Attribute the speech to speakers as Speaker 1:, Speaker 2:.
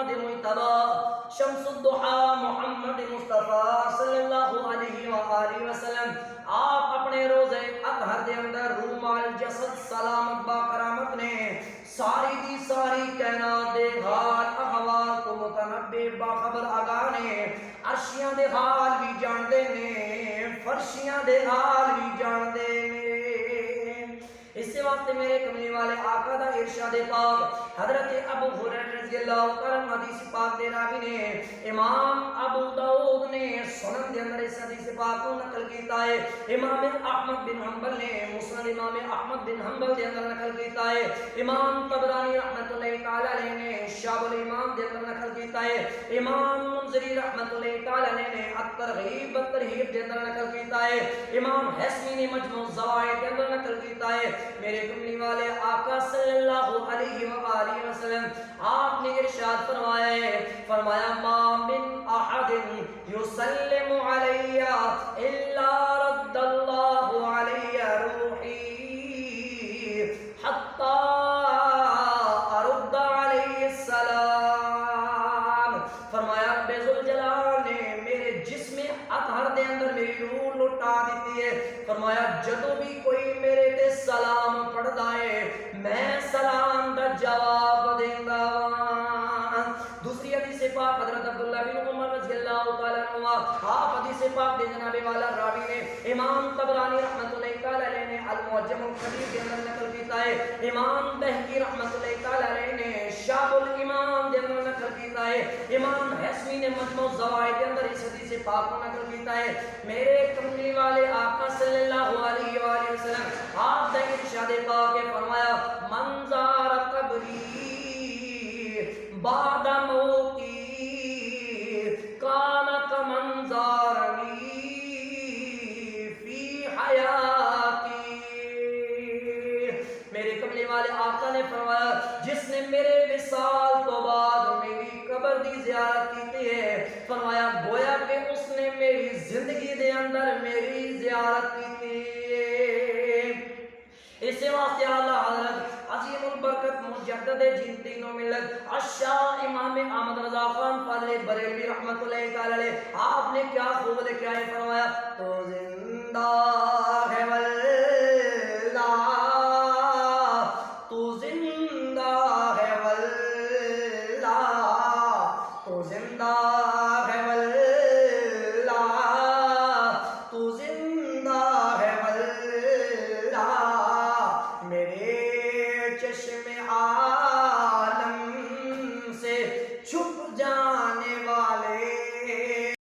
Speaker 1: محمد مجتبی شمس الضحا محمد مصطفیٰ صلی اللہ علیہ وآلہ وسلم آپ اپنے روزے اطہر دے اندر روح الجسد سلامت با کرامت نے ساری دی ساری کائنات دے حال احوال تو متنبع باخبر آگاہ نے عرشیاں دے حال بھی جان دے نے فرشیاں دے حال بھی جان دے نے اس سے واسطے میرے کملی والے آقا دا ارشاد پاک حضرت ابو ہریرہ رضی اللہ تعالیٰ عنہ حدیث پاک دے راوی نے امام ابو داؤد نے سنن دے اندر اس حدیث پاک کو نقل کیتا ہے امام احمد بن حنبل نے مسند امام احمد بن حنبل دے اندر نقل کیتا ہے امام طبرانی رحمۃ اللہ تعالی علیہ نے شعب الایمان دے اندر نقل کیتا ہے امام منذری رحمۃ اللہ تعالی علیہ نے الترغیب والترہیب دے اندر نقل کیتا ہے امام حسنی نے مجموع الزوائد دے اندر نقل کیتا ہے میرے کملی والے آقا صلی اللہ علیہ وآلہ وسلم آپ نے ارشاد فرمایا ہے فرمایا ما من احد یسلم علی الا رد اللہ علی روحی حتی ارد علیہ السلام فرمایا رب ذوالجلال نے میرے جسم اطہر دے اندر میری روح لٹا دیتی ہے فرمایا جدو بھی کوئی میرے تے سلام پڑھدا ہے میں سلام دا جواب دیندا ہاں دوسری حدیث پاک حضرت عبداللہ بن عمر رضی اللہ تعالیٰ عنہ آپ حدیث پاک دے جناب والا راوی نے امام طبرانی رحمۃ اللہ تعالیٰ علیہ نے المعجم الکبیر کے اندر نقل کیتا ہے امام بہقی رحمۃ اللہ تعالیٰ علیہ نے شعب الایمان کے اندر نقل کیتا ہے امام حسنی نے مجموع الزوائد کے اندر اس حدیث پاک کو نقل کیتا ہے میرے کملی والے آقا صلی اللہ علیہ وآلہ وسلم آپ نے ارشاد پاک کے فرمایا من زار قبری بعد موتی کان کمن زارنی فی حیاتی میرے کملی والے آقا نے فرمایا جس نے میرے وصال تو بعد میری قبر دی زیارت کی ہے فرمایا گویا کہ اس نے میری زندگی دے اندر میری زیارت کی اس سے واسطے اعلیٰ حضرت عظیم البرکت مجدد جن تینوں ملت الشاہ امام احمد رضا خان فاضل بریلوی رحمۃ اللہ تعالی علیہ آپ نے کیا خوب لکھا ہے فرمایا تو زندہ ہے